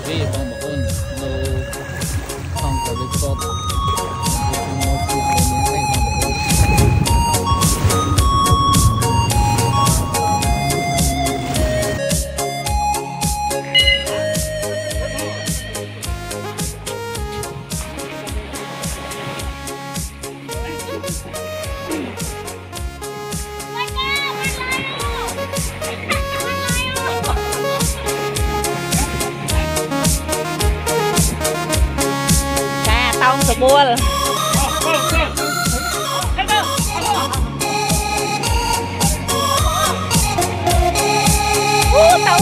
vì bằng một ôn nô không có được tốt nô chụp lên những cái bằng một tông sụp bua tao